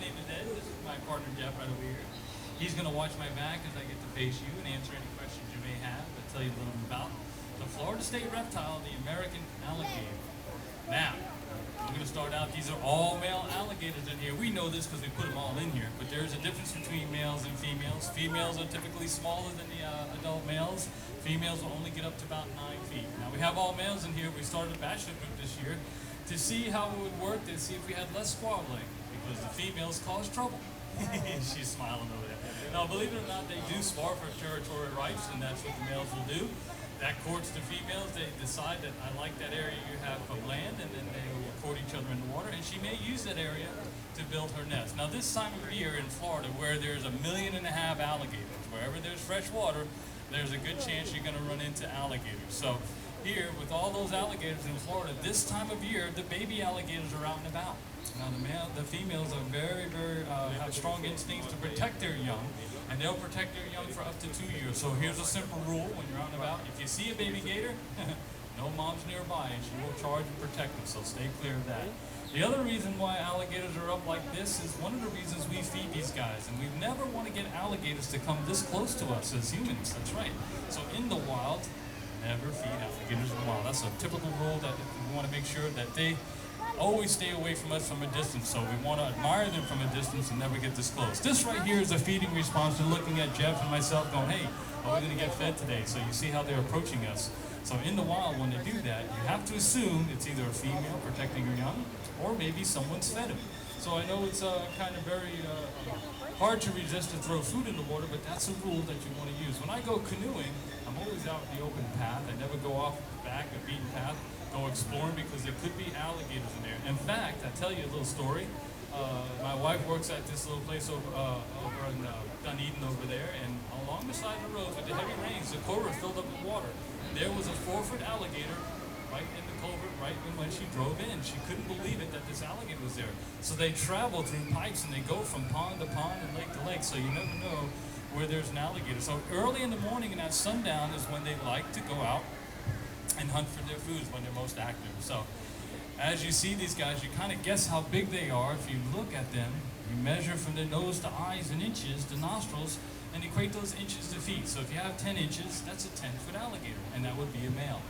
name is Ed. This is my partner Jeff right over here. He's going to watch my back as I get to face you and answer any questions you may have. I'll tell you a little bit about the Florida State reptile, the American alligator. Now, I'm going to start out. These are all male alligators in here. We know this because we put them all in here, but there's a difference between males and females. Females are typically smaller than the adult males. Females will only get up to about 9 feet. Now, we have all males in here. We started a bachelor group this year to see how it would work, to see if we had less squabbling, because the females cause trouble. She's smiling over there. Now, believe it or not, they do spar for territorial rights, and that's what the males will do. That courts the females. They decide that I like that area you have of land, and then they will court each other in the water, and she may use that area to build her nest. Now, this time of year in Florida, where there's 1.5 million alligators, wherever there's fresh water, there's a good chance you're going to run into alligators. So here, with all those alligators in Florida, this time of year, the baby alligators are out and about. Now, the females are very, have strong instincts to protect their young, and they'll protect their young for up to 2 years. So here's a simple rule when you're out and about. If you see a baby gator, no mom's nearby, and she will charge and protect them, so stay clear of that. The other reason why alligators are up like this is one of the reasons we feed these guys, and we never want to get alligators to come this close to us as humans. That's right. So in the wild, never feed alligators in the wild. That's a typical rule that we want to make sure that they always stay away from us from a distance. So we want to admire them from a distance and never get this close. This right here is a feeding response to looking at Jeff and myself going, hey, are we going to get fed today? So you see how they're approaching us. So in the wild, when they do that, you have to assume it's either a female protecting her young, or maybe someone's fed him. So I know it's kind of very hard to resist to throw food in the water, but that's a rule that you want to use. When I go canoeing, I'm always out in the open path. I never go off the back of the beaten path, go exploring, because there could be alligators in there. In fact, I'll tell you a little story. My wife works at this little place over in Dunedin over there, and along the side of the road with the heavy rains, the culvert filled up with water. There was a 4-foot alligator right in the culvert, right when she drove in. She couldn't believe it that this alligator was there. So they travel through pipes, and they go from pond to pond and lake to lake, so you never know where there's an alligator. So early in the morning and at sundown is when they like to go out and hunt for their foods, when they're most active. So as you see these guys, you kind of guess how big they are. If you look at them, you measure from their nose to eyes in inches, the nostrils, and equate those inches to feet. So if you have 10 inches, that's a 10-foot alligator, and that would be a male.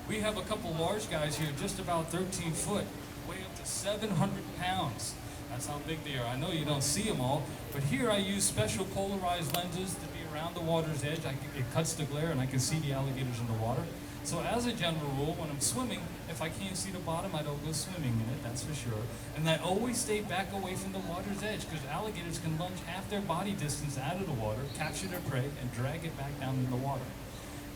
We have a couple large guys here, just about 13 foot, weigh up to 700 pounds. That's how big they are. I know you don't see them all, but here I use special polarized lenses to be around the water's edge. It cuts the glare, and I can see the alligators in the water. So as a general rule, when I'm swimming, if I can't see the bottom, I don't go swimming in it, that's for sure. And I always stay back away from the water's edge, because alligators can lunge half their body distance out of the water, capture their prey, and drag it back down in the water.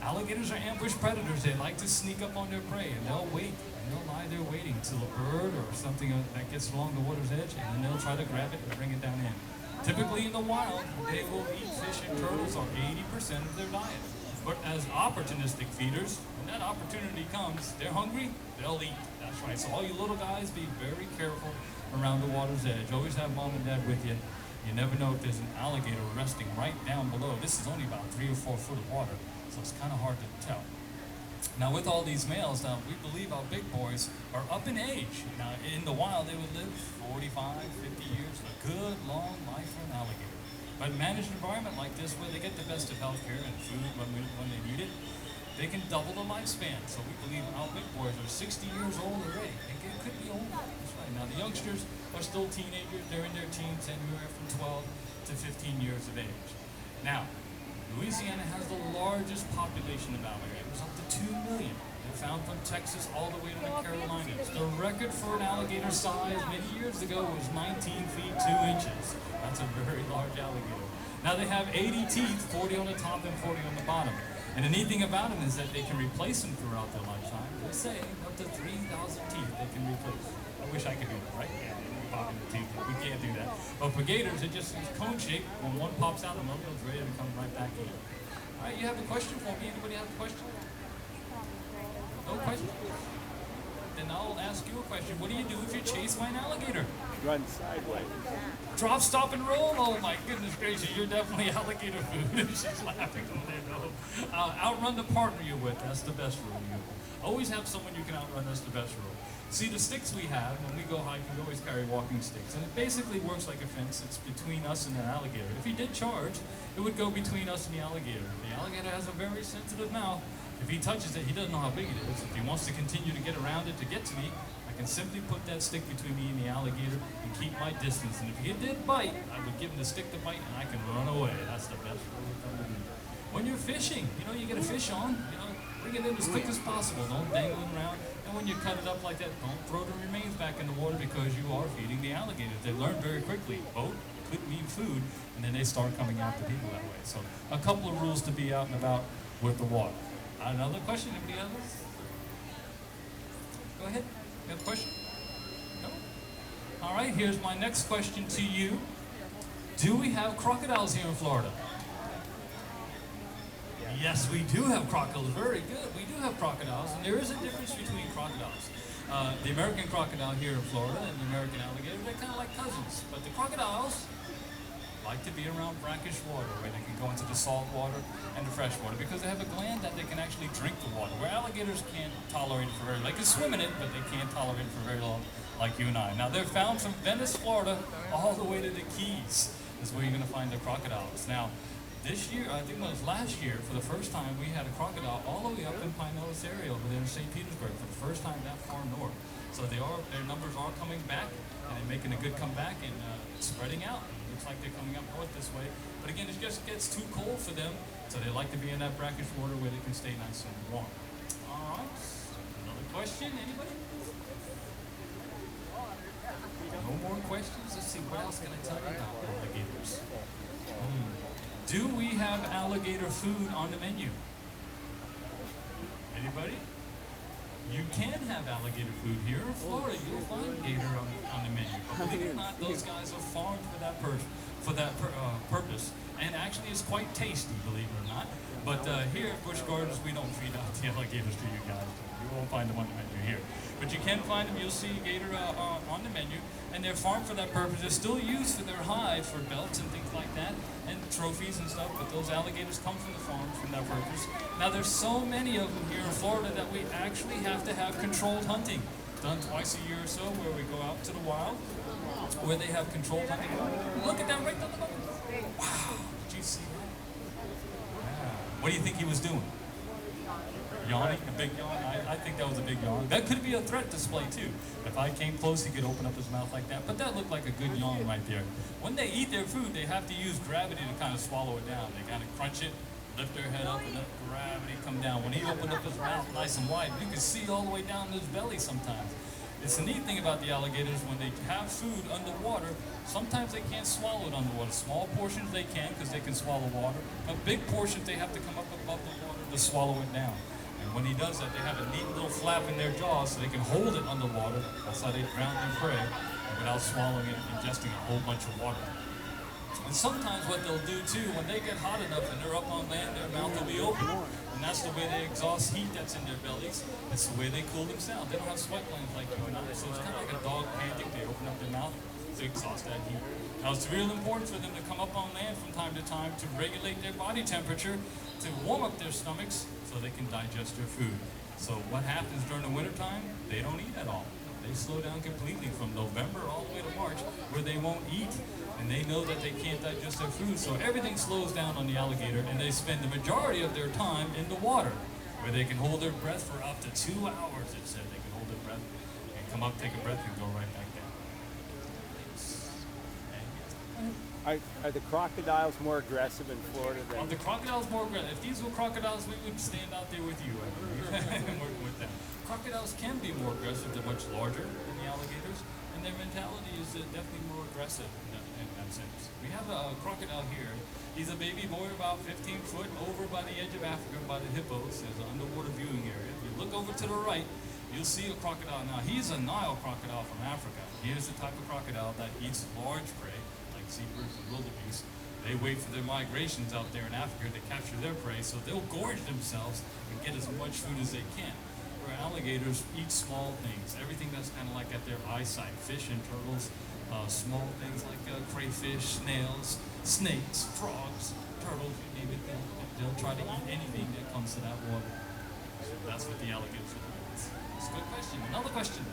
Alligators are ambush predators. They like to sneak up on their prey, and they'll wait, and they'll lie there waiting till a bird or something that gets along the water's edge, and then they'll try to grab it and bring it down in. Typically in the wild, they will eat fish and turtles, or 80% of their diet. But as opportunistic feeders, when that opportunity comes, they're hungry, they'll eat. That's right. So all you little guys, be very careful around the water's edge. Always have mom and dad with you. You never know if there's an alligator resting right down below. This is only about 3 or 4 foot of water, so it's kind of hard to tell. Now with all these males, now we believe our big boys are up in age. Now in the wild, they would live 45, 50 years, a good long life for an alligator. But managed environment like this, where they get the best of health care and food when they need it, they can double the lifespan. So we believe our big boys are 60 years old already. They could be older. That's right. Now the youngsters are still teenagers. They're in their teens, anywhere from 12 to 15 years of age. Now, Louisiana has the largest population of alligators, up to 2 million. They're found from Texas all the way to the Carolinas. The record for an alligator size many years ago was 19 feet 2 inches. That's a very large alligator. Now they have 80 teeth, 40 on the top and 40 on the bottom. And the neat thing about them is that they can replace them throughout their lifetime. They say up to 3,000 teeth they can replace. I wish I could do that, right? Yeah, popping the teeth, we can't do that. But for gators, it just is cone shaped. When one pops out, another one's ready to come right back in. All right, you have a question for me? Anybody have a question? No question? then I'll ask you a question. What do you do if you're chased by an alligator? Run sideways. Drop, stop, and roll. Oh my goodness gracious, you're definitely alligator food. She's laughing over there. No. Outrun the partner you're with. That's the best rule. You always have someone you can outrun. That's the best rule. See, the sticks we have when we go hiking, we always carry walking sticks, and it basically works like a fence. It's between us and the alligator. If he did charge, it would go between us and the alligator. The alligator has a very sensitive mouth. If he touches it, he doesn't know how big it is. If he wants to continue to get around it to get to me, I can simply put that stick between me and the alligator and keep my distance. And if he did bite, I would give him the stick to bite and I can run away. That's the best rule. When you're fishing, you get a fish on, bring it in as quick as possible. Don't dangle it around. And when you cut it up like that, don't throw the remains back in the water because you are feeding the alligators. They learn very quickly. Boat could mean food, and then they start coming after people that way. So a couple of rules to be out and about with the water. Another question? Anybody else? Go ahead. You have a question? No? All right, here's my next question to you. Do we have crocodiles here in Florida? Yes, we do have crocodiles. Very good. We do have crocodiles, and there is a difference between crocodiles. The American crocodile here in Florida and the American alligator, they're kind of like cousins. But the crocodiles like to be around brackish water where they can go into the salt water and the fresh water because they have a gland that they can actually drink the water, where alligators can't tolerate it for very long. They can swim in it, but they can't tolerate it for very long like you and I. Now, they're found from Venice, Florida, all the way to the Keys is where you're going to find the crocodiles. Now, this year, I think it was last year, for the first time, we had a crocodile all the way up in Pinellas area over there in St. Petersburg for the first time that far north. So their numbers are coming back, and they're making a good comeback and spreading out. Looks like they're coming up north this way. But again, it just gets too cold for them, so they like to be in that brackish water where they can stay nice and warm. All right, another question, anybody? No more questions? Let's see, what else can I tell you about alligators? Do we have alligator food on the menu? Anybody? You can have alligator food here in Florida. You'll find gator on the menu. But believe it or not, those guys are farmed for that purpose. And actually, it's quite tasty, believe it or not. But here at Busch Gardens, we don't feed out the alligators to you guys. You won't find them on the menu here. But you can find them. You'll see gator on the menu. And they're farmed for that purpose. They're still used for their hide, for belts and things like that, and trophies and stuff, but those alligators come from the farm for that purpose. Now, there's so many of them here in Florida that we actually have to have controlled hunting, done twice a year or so, where we go out to the wild, where they have controlled hunting. Look at that right there. Wow, did you see that? Wow. What do you think he was doing? Yawning, a big yawn. I think that was a big yawn. That could be a threat display too. If I came close, he could open up his mouth like that. But that looked like a good yawn right there. When they eat their food, they have to use gravity to kind of swallow it down. They kind of crunch it, lift their head up, and let gravity come down. When he opened up his mouth nice and wide, you can see all the way down his belly sometimes. It's the neat thing about the alligators, when they have food underwater, sometimes they can't swallow it underwater. Small portions they can because they can swallow water, but big portions they have to come up above the water to swallow it down. And when he does that, they have a neat little flap in their jaws so they can hold it underwater. That's how they drown their prey without swallowing it and ingesting a whole bunch of water. And sometimes what they'll do too, when they get hot enough and they're up on land, their mouth will be open. And that's the way they exhaust heat that's in their bellies. It's the way they cool themselves. They don't have sweat glands like you and I. So it's kind of like a dog panting. They open up their mouth to exhaust that heat. Now, it's real important for them to come up on land from time to time to regulate their body temperature, to warm up their stomachs so they can digest their food. So what happens during the wintertime? They don't eat at all. They slow down completely from November all the way to March, where they won't eat. And they know that they can't digest their food. So everything slows down on the alligator, and they spend the majority of their time in the water, where they can hold their breath for up to 2 hours. It said they can hold their breath and come up, take a breath, and go right back down. Are the crocodiles more aggressive in Florida than? The crocodiles more aggressive. If these were crocodiles, we would stand out there with you, I believe, and work with them. Crocodiles can be more aggressive. They're much larger than the alligators, and their mentality is definitely more aggressive in that sense. We have a crocodile here. He's a baby boy, about 15 foot, over by the edge of Africa, by the hippos. There's an underwater viewing area. If you look over to the right, you'll see a crocodile. Now, he's a Nile crocodile from Africa. He is the type of crocodile that eats large prey, like zebras and wildebeest. They wait for their migrations out there in Africa to capture their prey, so they'll gorge themselves and get as much food as they can. remember, alligators eat small things, everything that's kind of like at their eyesight. Fish and turtles, small things like crayfish, snails, snakes, frogs, turtles, you name it. They'll try to eat anything that comes to that water. So that's what the alligators are doing. It's a good question. Another question.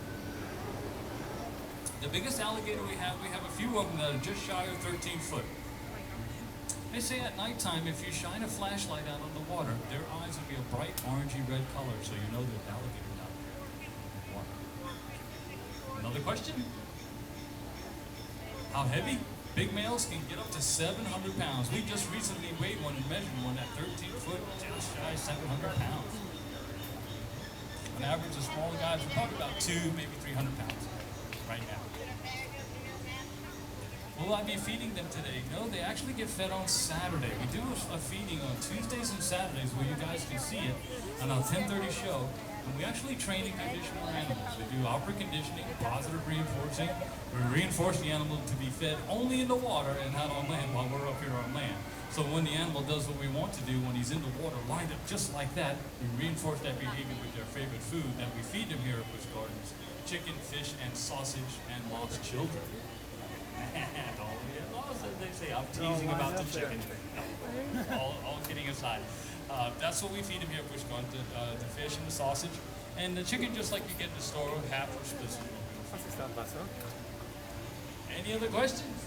The biggest alligator we have a few of them that are just shy of 13 foot. They say at nighttime, if you shine a flashlight out on the water, their eyes will be a bright orangey red color, so you know there's alligators out there in the water. Another question? How heavy? Big males can get up to 700 pounds. We just recently weighed one and measured one at 13 foot, just shy of 700 pounds. On average, the smaller guys are probably about 2, maybe 300 pounds right now. Will I be feeding them today? No, they actually get fed on Saturday. We do a feeding on Tuesdays and Saturdays where you guys can see it on our 10:30 show. And we actually train and condition our animals. We do upper conditioning, positive reinforcing. We reinforce the animal to be fed only in the water and not on land while we're up here on land. So when the animal does what we want to do, when he's in the water, lined up just like that, we reinforce that behavior with their favorite food that we feed them here at Busch Gardens: chicken, fish, and sausage, and lost children. They say I'm teasing about the chicken. No, all kidding aside. That's what we feed them here at Busch Gardens, the fish and the sausage. And the chicken, just like you get in the store, half or split. Any other questions?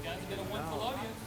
You guys have been a wonderful audience.